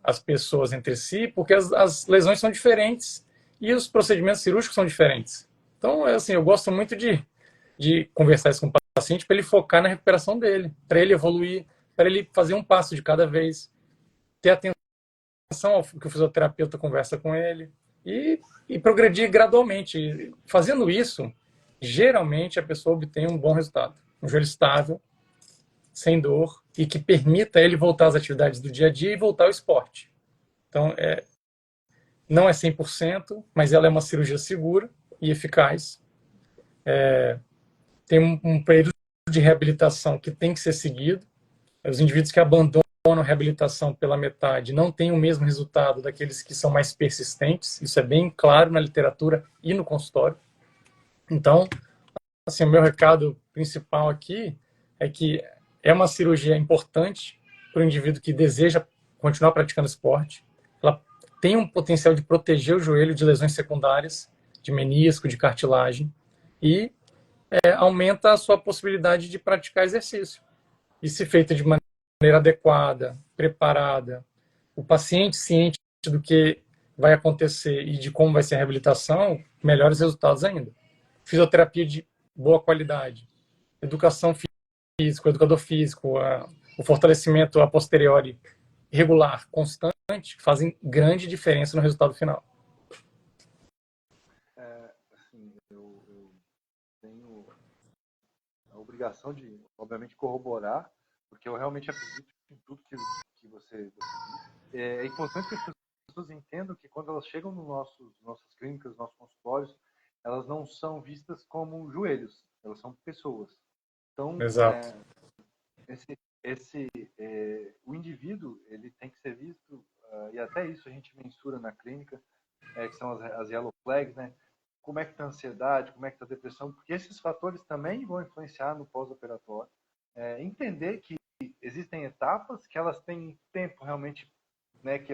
as pessoas entre si, porque as lesões são diferentes e os procedimentos cirúrgicos são diferentes. Então, assim, eu gosto muito de conversar isso com o paciente para ele focar na recuperação dele, para ele evoluir, para ele fazer um passo de cada vez, ter atenção ao que o fisioterapeuta conversa com ele e progredir gradualmente. Fazendo isso, geralmente a pessoa obtém um bom resultado. Um joelho estável, sem dor, e que permita ele voltar às atividades do dia a dia e voltar ao esporte. Então, não é 100%, mas ela é uma cirurgia segura e eficaz. Tem um período de reabilitação que tem que ser seguido. Os indivíduos que abandonam a reabilitação pela metade não têm o mesmo resultado daqueles que são mais persistentes. Isso é bem claro na literatura e no consultório. Então, assim, o meu recado principal aqui é que é uma cirurgia importante para o indivíduo que deseja continuar praticando esporte. Ela tem um potencial de proteger o joelho de lesões secundárias, de menisco, de cartilagem, e aumenta a sua possibilidade de praticar exercício. E se feita de maneira adequada, preparada, o paciente ciente do que vai acontecer e de como vai ser a reabilitação, melhores resultados ainda. Fisioterapia de boa qualidade, educação física, educador físico, o fortalecimento a posteriori regular, constante, fazem grande diferença no resultado final. tenho a obrigação de, obviamente, corroborar, porque eu realmente acredito em tudo que você disse. É importante que as pessoas entendam que quando elas chegam nos nossas clínicas, nos nossos consultórios, elas não são vistas como joelhos, elas são pessoas. Então, Exato. o indivíduo ele tem que ser visto, e até isso a gente mensura na clínica, que são as yellow flags, né? Como é que está a ansiedade, como é que está a depressão, porque esses fatores também vão influenciar no pós-operatório. Entender que existem etapas, que elas têm tempo realmente, né, que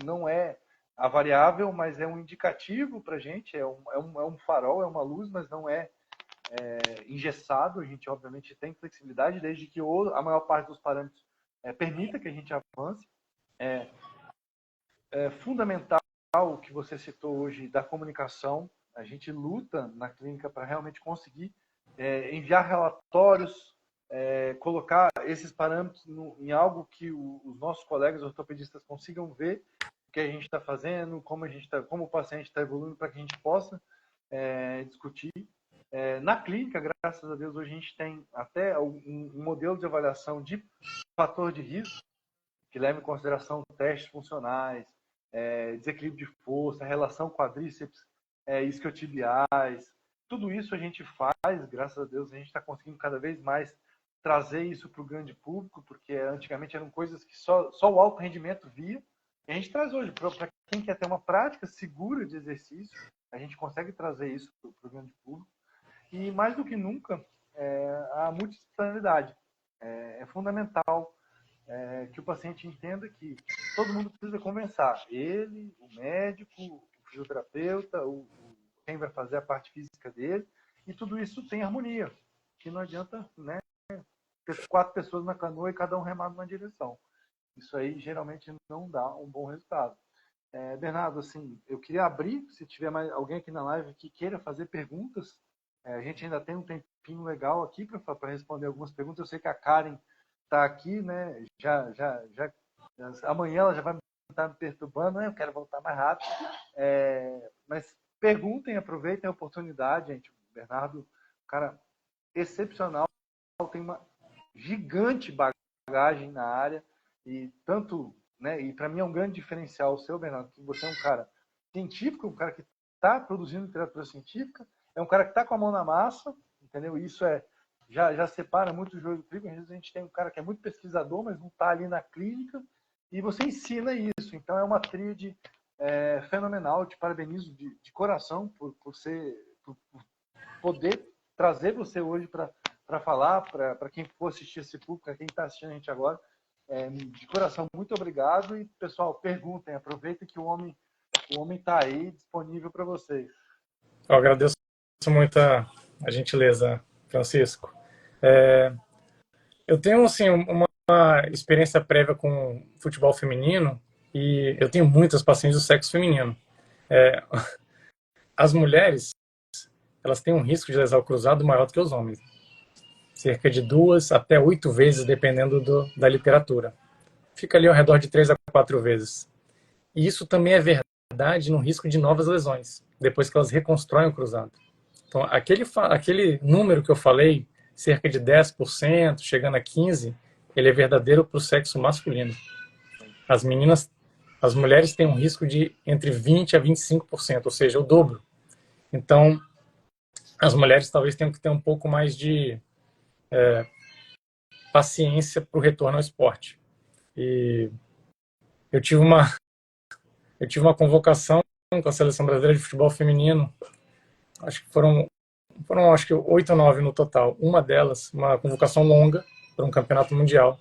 não é a variável, mas é um indicativo para a gente, é um farol, é uma luz, mas não é engessado. A gente, obviamente, tem flexibilidade, desde que a maior parte dos parâmetros permita que a gente avance. É fundamental o que você citou hoje da comunicação. A gente luta na clínica para realmente conseguir enviar relatórios, colocar esses parâmetros em algo que os nossos colegas ortopedistas consigam ver o que a gente está fazendo, como o paciente está evoluindo, para que a gente possa discutir. Na clínica, graças a Deus, hoje a gente tem até um modelo de avaliação de fator de risco, que leva em consideração testes funcionais, desequilíbrio de força, relação quadríceps, isquiotibiais. Tudo isso a gente faz, graças a Deus, a gente está conseguindo cada vez mais trazer isso para o grande público, porque antigamente eram coisas que só o alto rendimento via. E a gente traz hoje, para quem quer ter uma prática segura de exercício, a gente consegue trazer isso para o grande público. E mais do que nunca, a multidisciplinaridade. É fundamental que o paciente entenda que todo mundo precisa conversar. Ele, o médico, o fisioterapeuta, quem vai fazer a parte física dele, e tudo isso tem harmonia, que não adianta, né, ter 4 pessoas na canoa e cada um remar numa direção. Isso aí geralmente não dá um bom resultado. Bernardo, assim, eu queria abrir, se tiver mais alguém aqui na live que queira fazer perguntas, a gente ainda tem um tempinho legal aqui para responder algumas perguntas. Eu sei que a Karen está aqui, né? Amanhã ela já vai estar me perturbando, né? Eu quero voltar mais rápido. Mas perguntem, aproveitem a oportunidade, gente. O Bernardo, cara excepcional, tem uma gigante bagagem na área e tanto, né? E para mim é um grande diferencial o seu, Bernardo, que você é um cara científico, um cara que está produzindo literatura científica, é um cara que está com a mão na massa, entendeu? Isso já separa muito o joio do trigo. Às vezes a gente tem um cara que é muito pesquisador, mas não está ali na clínica, e você ensina isso. Então é uma tríade fenomenal. Te parabenizo de coração por poder trazer você hoje para falar, para quem for assistir esse público, para quem está assistindo a gente agora. De coração, muito obrigado. E, pessoal, perguntem, aproveitem que o homem está aí disponível para vocês. Eu agradeço muito a gentileza, Francisco. Eu tenho, assim, uma experiência prévia com futebol feminino e eu tenho muitas pacientes do sexo feminino. As mulheres, elas têm um risco de lesão cruzado maior do que os homens. Cerca de 2 até 8 vezes, dependendo da literatura. Fica ali ao redor de 3 a 4 vezes. E isso também é verdade no risco de novas lesões, depois que elas reconstroem o cruzado. Então, aquele número que eu falei, cerca de 10%, chegando a 15%, ele é verdadeiro para o sexo masculino. As mulheres têm um risco de entre 20% a 25%, ou seja, o dobro. Então, as mulheres talvez tenham que ter um pouco mais de paciência para o retorno ao esporte. E eu tive uma convocação com a Seleção Brasileira de Futebol Feminino, acho que foram acho que 8 ou 9 no total. Uma delas, uma convocação longa para um campeonato mundial.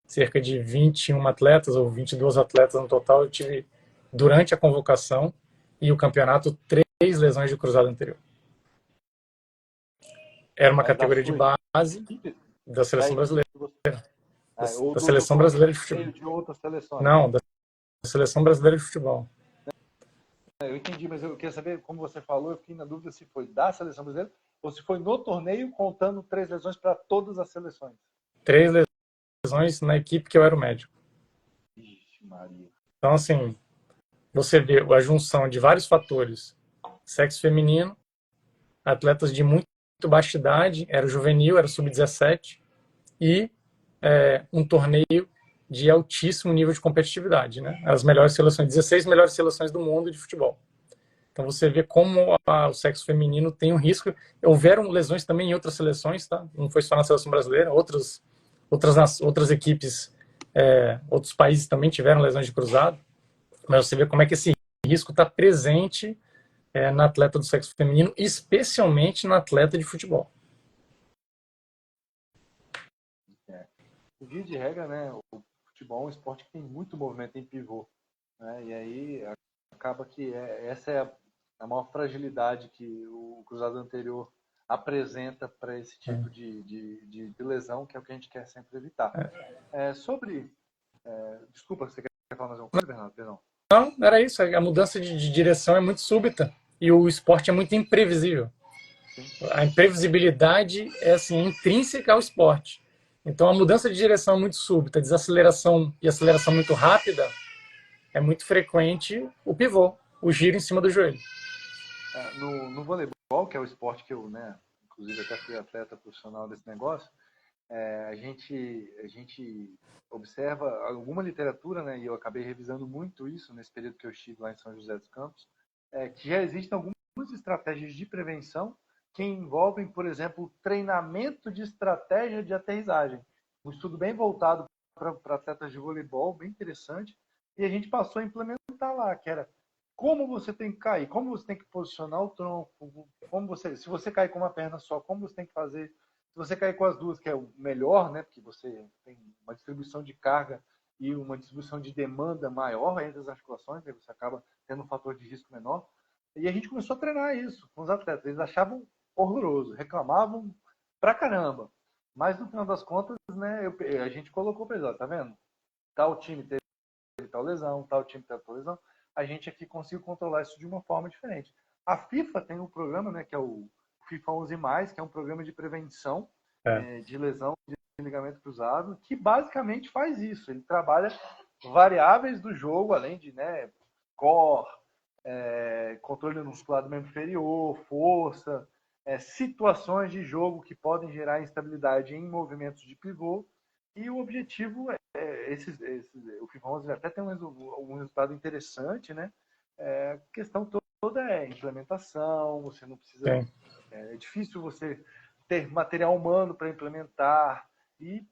Cerca de 21 atletas ou 22 atletas no total. Eu tive, durante a convocação e o campeonato, 3 lesões de cruzado anterior. Era uma categoria de base da Seleção Brasileira. Da Seleção Brasileira de Futebol. De outras seleções. Não, da Seleção Brasileira de Futebol. Eu entendi, mas eu queria saber, como você falou, eu fiquei na dúvida se foi da Seleção Brasileira ou se foi no torneio, contando 3 lesões para todas as seleções. 3 lesões na equipe que eu era o médico. Ixi, Maria. Então, assim, você vê a junção de vários fatores. Sexo feminino, atletas de muito baixa idade, era juvenil, era sub-17, e um torneio de altíssimo nível de competitividade, né? As melhores seleções, 16 melhores seleções do mundo de futebol. Então você vê como o sexo feminino tem um risco. Houveram lesões também em outras seleções, tá? Não foi só na seleção brasileira, outras equipes, outros países também tiveram lesões de cruzado. Mas você vê como é que esse risco está presente na atleta do sexo feminino, especialmente na atleta de futebol. O via de regra, né, o futebol é um esporte que tem muito movimento em pivô, né, e aí acaba que essa é a maior fragilidade que o cruzado anterior apresenta para esse tipo de lesão, que é o que a gente quer sempre evitar. Desculpa, você quer falar mais uma coisa, Bernardo? Perdão. Não, era isso. A mudança de direção é muito súbita e o esporte é muito imprevisível. A imprevisibilidade é assim, intrínseca ao esporte. Então, a mudança de direção é muito súbita, desaceleração e aceleração muito rápida, é muito frequente o pivô, o giro em cima do joelho. No voleibol, que é o esporte que eu, né, inclusive até fui atleta profissional desse negócio, a gente observa alguma literatura, né, e eu acabei revisando muito isso nesse período que eu estive lá em São José dos Campos, que já existem algumas estratégias de prevenção que envolvem, por exemplo, treinamento de estratégia de aterrissagem. Um estudo bem voltado para atletas de voleibol, bem interessante, e a gente passou a implementar lá, que era como você tem que cair, como você tem que posicionar o tronco, se você cair com uma perna só, como você tem que fazer, se você cair com as duas, que é o melhor, né, porque você tem uma distribuição de carga e uma distribuição de demanda maior entre as articulações, aí você acaba tendo um fator de risco menor. E a gente começou a treinar isso com os atletas. Eles achavam horroroso, reclamavam pra caramba. Mas no final das contas, né, a gente colocou para eles, tá vendo? Tal time teve tal lesão, tal time teve tal lesão. A gente aqui conseguiu controlar isso de uma forma diferente. A FIFA tem um programa, né, que é o FIFA 11+, que é um programa de prevenção de lesão de ligamento cruzado, que basicamente faz isso. Ele trabalha variáveis do jogo, além de, né, core, controle muscular do membro inferior, força, situações de jogo que podem gerar instabilidade em movimentos de pivô. E o objetivo o FIFA 11 até tem um resultado interessante, né? A questão toda é implementação, você não precisa... É difícil você ter material humano para implementar e,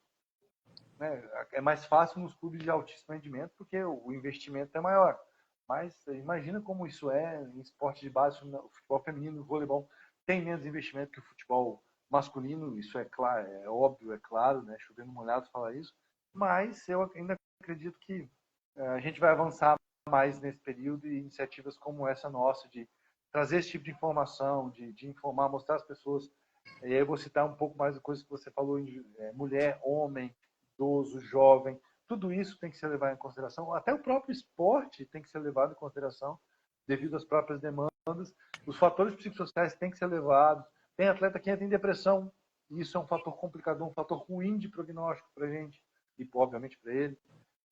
né, é mais fácil nos clubes de altíssimo rendimento porque o investimento é maior. Mas imagina como isso é em esporte de base, o futebol feminino, o voleibol tem menos investimento que o futebol masculino, isso é claro, é óbvio, é claro, né? Chovendo molhado falar isso, mas eu ainda acredito que a gente vai avançar mais nesse período e iniciativas como essa nossa de trazer esse tipo de informação, de informar, mostrar às pessoas. E aí eu vou citar um pouco mais de coisas que você falou, mulher, homem, idoso, jovem, tudo isso tem que ser levado em consideração. Até o próprio esporte tem que ser levado em consideração devido às próprias demandas. Os fatores psicossociais têm que ser levados. Tem atleta que entra em depressão, e isso é um fator complicador, um fator ruim de prognóstico para a gente, e obviamente para ele.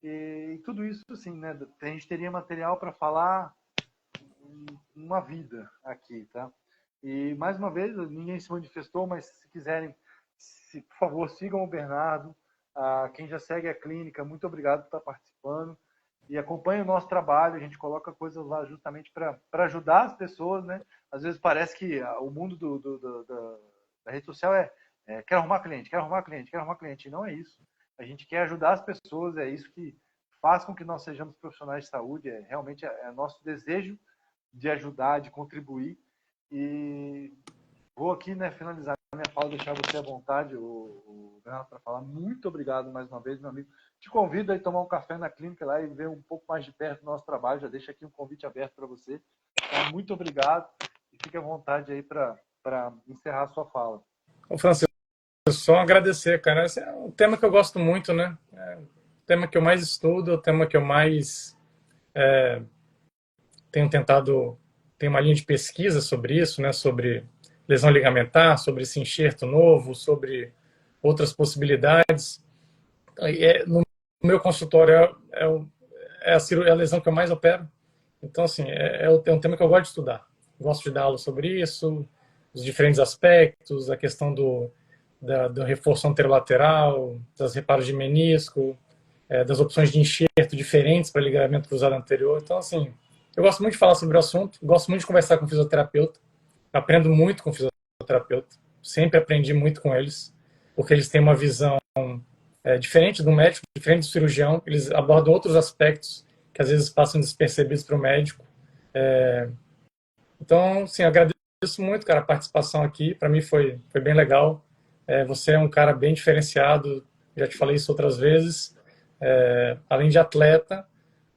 E tudo isso, assim, né, a gente teria material para falar uma vida aqui, tá? E, mais uma vez, ninguém se manifestou, mas se quiserem, por favor, sigam o Bernardo. Quem já segue a clínica, muito obrigado por estar participando. E acompanhe o nosso trabalho, a gente coloca coisas lá justamente para ajudar as pessoas, né? Às vezes parece que o mundo da rede social quero arrumar cliente, quero arrumar cliente, quero arrumar cliente. E não é isso. A gente quer ajudar as pessoas, é isso que faz com que nós sejamos profissionais de saúde, realmente nosso desejo de ajudar, de contribuir. E vou aqui, né, finalizar minha fala, deixar você à vontade, o Bernardo, para falar. Muito obrigado mais uma vez, meu amigo. Te convido a ir tomar um café na clínica lá e ver um pouco mais de perto do nosso trabalho. Já deixo aqui um convite aberto para você. Então, muito obrigado e fique à vontade aí para encerrar a sua fala. Ô, Francisco, só agradecer, cara. Esse é um tema que eu gosto muito, né? É o tema que eu mais estudo, o tema que eu mais tenho tentado... Tem uma linha de pesquisa sobre isso, né? Sobre lesão ligamentar, sobre esse enxerto novo, sobre outras possibilidades. No meu consultório é a lesão que eu mais opero. Então, assim, é um tema que eu gosto de estudar. Gosto de dar aula sobre isso, os diferentes aspectos, a questão do reforço anterolateral, das reparos de menisco, das opções de enxerto diferentes para ligamento cruzado anterior. Então, assim, eu gosto muito de falar sobre o assunto, gosto muito de conversar com o fisioterapeuta, aprendo muito com o fisioterapeuta, sempre aprendi muito com eles, porque eles têm uma visão diferente do médico, diferente do cirurgião, eles abordam outros aspectos que às vezes passam despercebidos para o médico. Então, sim, agradeço muito, cara, a participação aqui, para mim foi bem legal. Você é um cara bem diferenciado, já te falei isso outras vezes, além de atleta,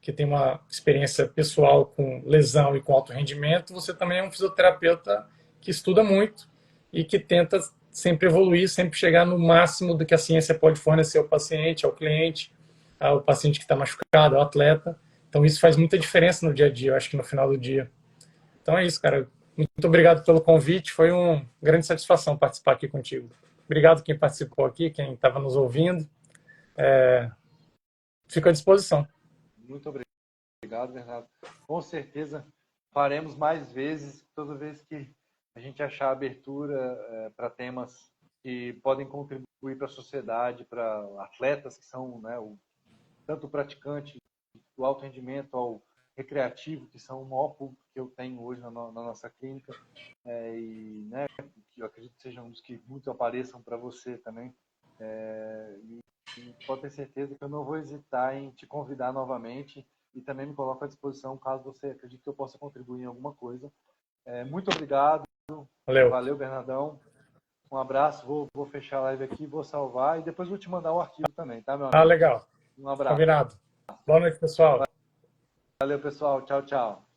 que tem uma experiência pessoal com lesão e com alto rendimento, você também é um fisioterapeuta que estuda muito e que tenta sempre evoluir, sempre chegar no máximo do que a ciência pode fornecer ao paciente, ao cliente, ao paciente que está machucado, ao atleta. Então isso faz muita diferença no dia a dia, eu acho que no final do dia. Então é isso, cara. Muito obrigado pelo convite, foi uma grande satisfação participar aqui contigo. Obrigado quem participou aqui, quem estava nos ouvindo. Fico à disposição. Muito obrigado, Bernardo. Com certeza faremos mais vezes, toda vez que a gente achar abertura para temas que podem contribuir para a sociedade, para atletas que são, né, tanto o praticante do alto rendimento ao recreativo, que são o maior público que eu tenho hoje na nossa clínica, e né, que eu acredito que sejam os que muito apareçam para você também. E pode ter certeza que eu não vou hesitar em te convidar novamente e também me coloco à disposição caso você acredite que eu possa contribuir em alguma coisa. Muito obrigado. Valeu, Bernardão. Um abraço. Vou fechar a live aqui, vou salvar e depois vou te mandar o arquivo também, tá, meu amigo? Legal. Um abraço. Combinado. Boa noite, pessoal. Valeu, pessoal. Tchau, tchau.